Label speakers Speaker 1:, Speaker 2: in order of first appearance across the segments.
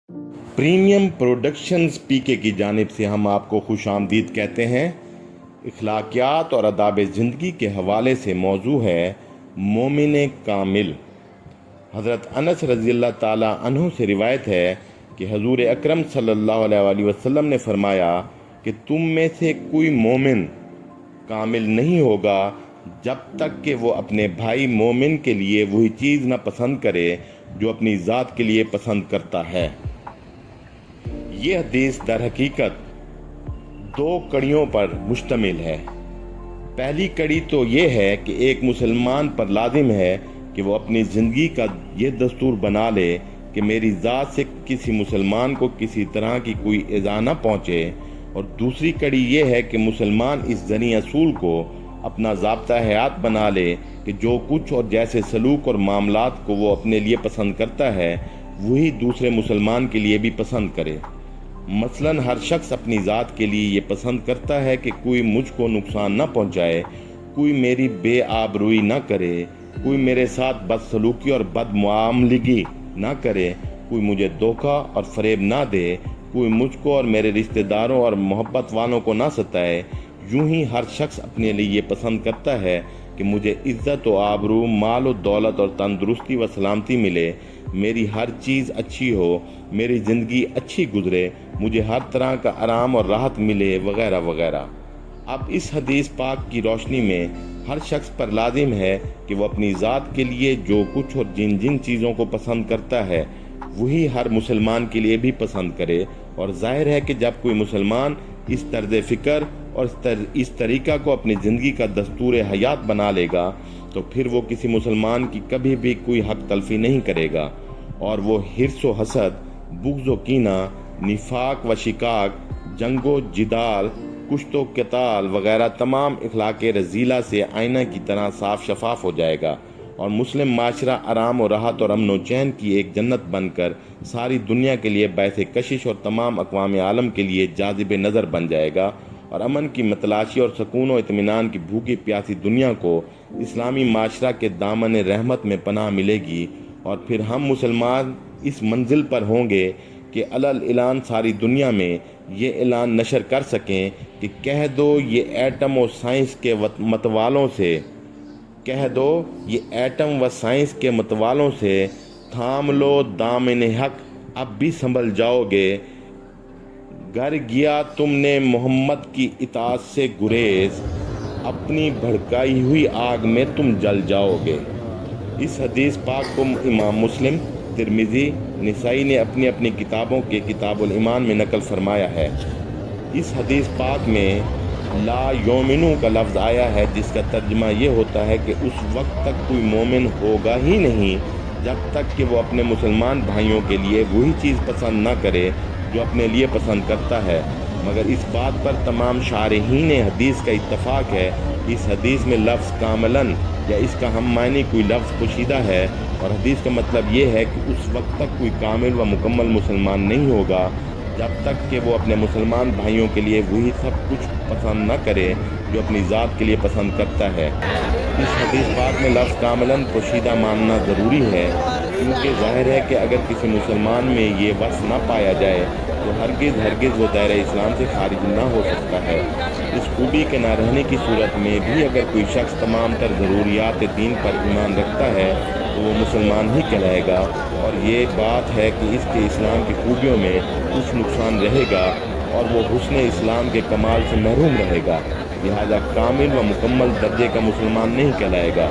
Speaker 1: Premium productions पीके की जानिब से हम आपको खुश आमदीद कहते हैं। इखलाकियात और आदाब ज़िंदगी के हवाले से मौजू है मोमिन कामिल। हज़रत अनस रज़ियल्लाहु ताला अन्हु से रिवायत है कि हजूर अकरम सल्लल्लाहु अलैहि वसल्लम ने फरमाया कि तुम में से कोई मोमिन कामिल नहीं होगा जब तक कि वो अपने भाई मोमिन के लिए वही चीज़ न पसंद करे जो अपनी ज़ात के लिए पसंद करता है। ये हदीस दर हकीकत दो कड़ियों पर मुश्तमिल है। पहली कड़ी तो ये है कि एक मुसलमान पर लाजिम है कि वो अपनी ज़िंदगी का ये दस्तूर बना ले कि मेरी ज़ात से किसी मुसलमान को किसी तरह की कोई इज़ा न पहुँचे। और दूसरी कड़ी ये है कि मुसलमान इस ज़नी असूल को अपना ज़ाब्ता हयात बना ले कि जो कुछ और जैसे सलूक और मामलात को वो अपने लिए पसंद करता है वही दूसरे मुसलमान के लिए भी पसंद करे। मसलन हर शख्स अपनी ज़ात के लिए ये पसंद करता है कि कोई मुझको नुकसान न पहुंचाए, कोई मेरी बेआबरूई न करे, कोई मेरे साथ बदसलूकी और बदमुआमलगी न करे, कोई मुझे धोखा और फरेब ना दे, कोई मुझको और मेरे रिश्तेदारों और मोहब्बत वालों को ना सताए। यूं ही हर शख्स अपने लिए ये पसंद करता है कि मुझे इज़्ज़त व आबरू, माल व दौलत और तंदुरुस्ती व सलामती मिले, मेरी हर चीज़ अच्छी हो, मेरी ज़िंदगी अच्छी गुजरे, मुझे हर तरह का आराम और राहत मिले, वगैरह वगैरह। अब इस हदीस पाक की रोशनी में हर शख्स पर लाजिम है कि वो अपनी ज़ात के लिए जो कुछ और जिन जिन चीज़ों को पसंद करता है वही हर मुसलमान के लिए भी पसंद करे। और जाहिर है कि जब कोई मुसलमान इस तर्ज फ़िक्र और इस तरीक़ा को अपनी ज़िंदगी का दस्तूर हयात बना लेगा तो फिर वो किसी मुसलमान की कभी भी कोई हक तलफ़ी नहीं करेगा, और वो हिर्स व हसद, बुग़्ज़ व कीना, निफाक व शिकाक, जंगो जिदाल, कुश्तो क़ताल वगैरह तमाम इखलाक रज़ीला से आईना की तरह साफ शफाफ हो जाएगा और मुस्लिम माशरा आराम और राहत और अमन व चैन की एक जन्नत बनकर सारी दुनिया के लिए बैसे कशिश और तमाम अक़वाम आलम के लिए जाज़िब नज़र बन जाएगा। और अमन की मतलाशी और सकून व इत्मीनान की भूखी प्यासी दुनिया को इस्लामी माशरा के दामन रहमत में पनाह मिलेगी। और फिर हम मुसलमान इस मंजिल पर होंगे कि अलल ऐलान सारी दुनिया में ये ऐलान नशर कर सकें कि कह दो ये एटम और साइंस के मतवालों से, कह दो ये एटम व साइंस के मतवालों से, थाम लो दामन हक अब भी संभल जाओगे, घर गया तुमने मोहम्मद की इताअत से गुरेज, अपनी भड़काई हुई आग में तुम जल जाओगे। इस हदीस पाक को इमाम मुस्लिम, तिरमिज़ी, निसाई ने अपनी अपनी किताबों के किताबुल ईमान में नकल फरमाया है। इस हदीस पाक में ला योमिनु का लफ्ज़ आया है जिसका तर्जुमा ये होता है कि उस वक्त तक कोई मोमिन होगा ही नहीं जब तक कि वो अपने मुसलमान भाइयों के लिए वही चीज़ पसंद ना करे जो अपने लिए पसंद करता है। मगर इस बात पर तमाम शारहीन हदीस का इत्तफ़ाक़ है। इस हदीस में लफ्ज़ कामलन या इसका हम मायने कोई लफ्ज़ पोशीदा है और हदीस का मतलब ये है कि उस वक्त तक कोई कामिल व मुकम्मल मुसलमान नहीं होगा जब तक कि वो अपने मुसलमान भाइयों के लिए वही सब कुछ पसंद न करे जो अपनी ज़ात के लिए पसंद करता है। इस हदीस पाक में लफ्ज़ कामलन पोशीदा मानना ज़रूरी है क्योंकि ज़ाहिर है कि अगर किसी मुसलमान में ये वस्फ़ ना पाया जाए तो हरगिज़ वो दायरा इस्लाम से खारिज ना हो सकता है। इस खूबी के ना रहने की सूरत में भी अगर कोई शख्स तमाम तर ज़रूरियात दीन पर ईमान रखता है तो वो मुसलमान ही कहलाएगा। और ये बात है कि इसके इस्लाम की खूबियों में कुछ नुकसान रहेगा और वो हुस्न इस्लाम के कमाल से महरूम रहेगा, लिहाजा कामिल व मुकम्मल दर्जे का मुसलमान नहीं कहलाएगा।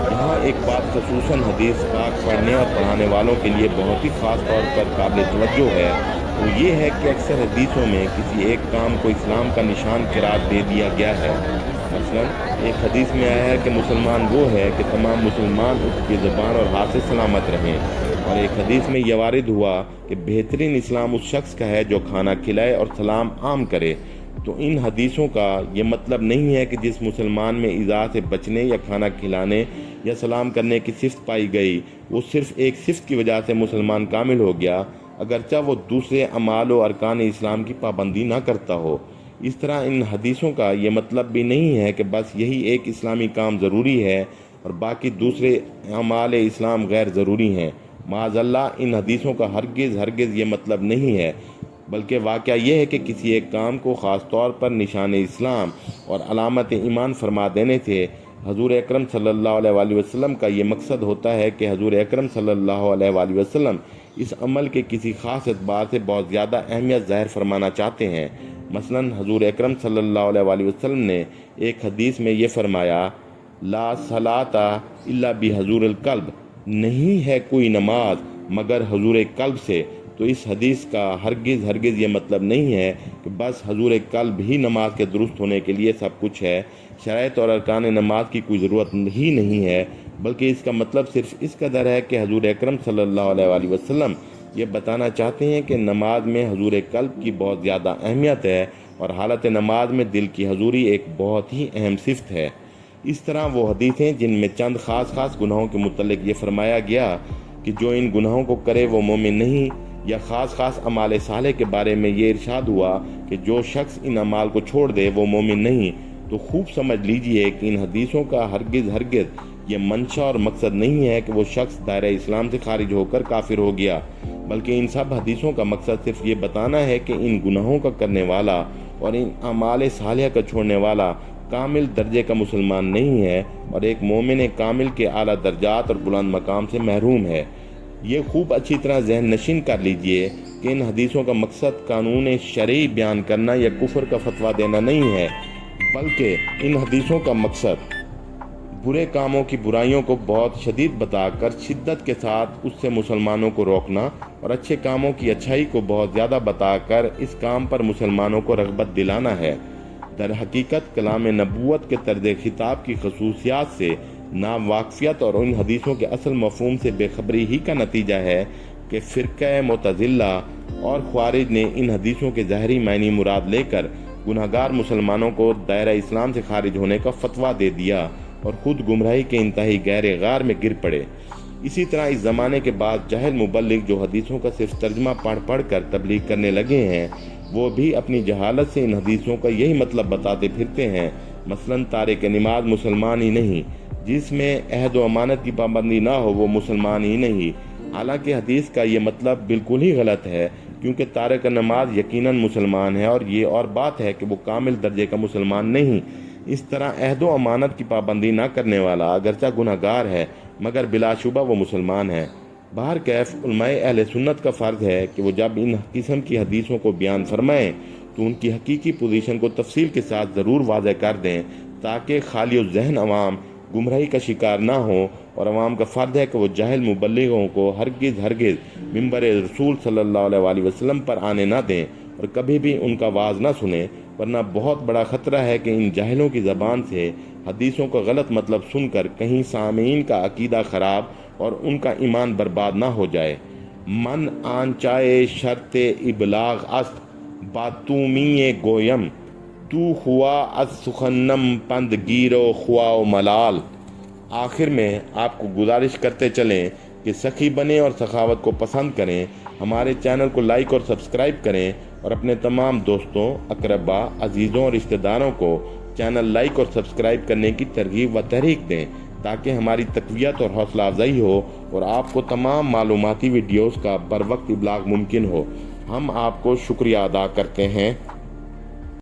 Speaker 1: यहाँ एक बात खसूसन हदीस पाक पढ़ने और पढ़ाने वालों के लिए बहुत ही ख़ास तौर पर काबिल तवज्जो है, वो ये है कि अक्सर हदीसों में किसी एक काम को इस्लाम का निशान करार दे दिया गया है। मसलन एक हदीस में आया है कि मुसलमान वो है कि तमाम मुसलमान उसकी ज़बान और हाथ से सलामत रहें, और एक हदीस में यह वारिद हुआ कि बेहतरीन इस्लाम उस शख्स का है जो खाना खिलाए और सलाम आम करे। तो इन हदीसों का ये मतलब नहीं है कि जिस मुसलमान में इज़ा से बचने या खाना खिलाने या सलाम करने की सिफ़त पाई गई वो सिर्फ़ एक सिफ़त की वजह से मुसलमान कामिल हो गया, अगरचा वो दूसरे अमाल व अरकान इस्लाम की पाबंदी ना करता हो। इस तरह इन हदीसों का ये मतलब भी नहीं है कि बस यही एक इस्लामी काम ज़रूरी है और बाकी दूसरे अमाल इस्लाम गैर ज़रूरी हैं। معاذ اللہ ان حدیثوں کا ہرگز یہ مطلب نہیں ہے، بلکہ واقعہ یہ ہے کہ کسی ایک کام کو خاص طور پر نشان اسلام اور علامت ایمان فرما دینے سے حضور اکرم صلی اللہ علیہ وآلہ وسلم کا یہ مقصد ہوتا ہے کہ حضور اکرم صلی اللہ علیہ وآلہ وسلم اس عمل کے کسی خاص اعتبار سے بہت زیادہ اہمیت ظاہر فرمانا چاہتے ہیں۔ مثلا حضور اکرم صلی اللہ علیہ وآلہ وسلم نے ایک حدیث میں یہ فرمایا، لا صلاۃ الا بحضور القلب، نہیں ہے کوئی نماز مگر حضور قلب سے۔ تو اس حدیث کا ہرگز یہ مطلب نہیں ہے کہ بس حضور قلب ہی نماز کے درست ہونے کے لیے سب کچھ ہے، شرائط اور ارکان نماز کی کوئی ضرورت ہی نہیں ہے، بلکہ اس کا مطلب صرف اس قدر ہے کہ حضور اکرم صلی اللہ علیہ وآلہ وسلم یہ بتانا چاہتے ہیں کہ نماز میں حضور قلب کی بہت زیادہ اہمیت ہے، اور حالت نماز میں دل کی حضوری ایک بہت ہی اہم صفت ہے۔ اس طرح وہ حدیثیں جن میں چند خاص گناہوں کے متعلق یہ فرمایا گیا کہ جو ان گناہوں کو کرے وہ مومن نہیں، یا خاص اعمال صالح کے بارے میں یہ ارشاد ہوا کہ جو شخص ان اعمال کو چھوڑ دے وہ مومن نہیں، تو خوب سمجھ لیجئے کہ ان حدیثوں کا ہرگز یہ منشا اور مقصد نہیں ہے کہ وہ شخص دائرہ اسلام سے خارج ہو کر کافر ہو گیا، بلکہ ان سب حدیثوں کا مقصد صرف یہ بتانا ہے کہ ان گناہوں کا کرنے والا اور ان اعمال صالحہ کا چھوڑنے والا کامل درجے کا مسلمان نہیں ہے، اور ایک مومن کامل کے اعلیٰ درجات اور بلند مقام سے محروم ہے۔ یہ خوب اچھی طرح ذہن نشین کر لیجئے کہ ان حدیثوں کا مقصد قانون شرعی بیان کرنا یا کفر کا فتویٰ دینا نہیں ہے، بلکہ ان حدیثوں کا مقصد برے کاموں کی برائیوں کو بہت شدید بتا کر شدت کے ساتھ اس سے مسلمانوں کو روکنا، اور اچھے کاموں کی اچھائی کو بہت زیادہ بتا کر اس کام پر مسلمانوں کو رغبت دلانا ہے۔ در حقیقت کلام نبوت کے طرز خطاب کی خصوصیات سے ناواقفیت اور ان حدیثوں کے اصل مفہوم سے بے خبری ہی کا نتیجہ ہے کہ فرقہ معتزلہ اور خوارج نے ان حدیثوں کے ظاہری معنی مراد لے کر گناہگار مسلمانوں کو دائرہ اسلام سے خارج ہونے کا فتویٰ دے دیا اور خود گمراہی کے انتہائی گہرے غار میں گر پڑے۔ اسی طرح اس زمانے کے بعد جاہل مبلغ جو حدیثوں کا صرف ترجمہ پڑھ کر تبلیغ کرنے لگے ہیں، وہ بھی اپنی جہالت سے ان حدیثوں کا یہی مطلب بتاتے پھرتے ہیں۔ مثلا تارک نماز مسلمان ہی نہیں، جس میں عہد و امانت کی پابندی نہ ہو وہ مسلمان ہی نہیں، حالانکہ حدیث کا یہ مطلب بالکل ہی غلط ہے، کیونکہ تارک نماز یقیناً مسلمان ہے، اور یہ اور بات ہے کہ وہ کامل درجے کا مسلمان نہیں۔ اس طرح عہد و امانت کی پابندی نہ کرنے والا اگرچہ گناہگار ہے مگر بلا شبہ وہ مسلمان ہے۔ بہرکیف علماء اہل سنت کا فرض ہے کہ وہ جب ان قسم کی حدیثوں کو بیان فرمائیں تو ان کی حقیقی پوزیشن کو تفصیل کے ساتھ ضرور واضح کر دیں، تاکہ خالی الذہن عوام گمراہی کا شکار نہ ہوں، اور عوام کا فرض ہے کہ وہ جاہل مبلغوں کو ہرگز منبر رسول صلی اللہ علیہ وآلہ وسلم پر آنے نہ دیں اور کبھی بھی ان کا واعظ نہ سنیں، ورنہ بہت بڑا خطرہ ہے کہ ان جاہلوں کی زبان سے حدیثوں کا غلط مطلب سن کر کہیں سامعین کا عقیدہ خراب اور ان کا ایمان برباد نہ ہو جائے۔ من آن چائے شرط ابلاغ است باتومی گویم، تو ہوا از سخنم پند گیرو خواہ و ملال۔ آخر میں آپ کو گزارش کرتے چلیں کہ سخی بنیں اور سخاوت کو پسند کریں، ہمارے چینل کو لائک اور سبسکرائب کریں، اور اپنے تمام دوستوں، اقربا، عزیزوں اور رشتہ داروں کو چینل لائک اور سبسکرائب کرنے کی ترغیب و تحریک دیں، تاکہ ہماری تقویت اور حوصلہ افزائی ہو اور آپ کو تمام معلوماتی ویڈیوز کا بر وقت ابلاغ ممکن ہو۔ ہم آپ کو شکریہ ادا کرتے ہیں۔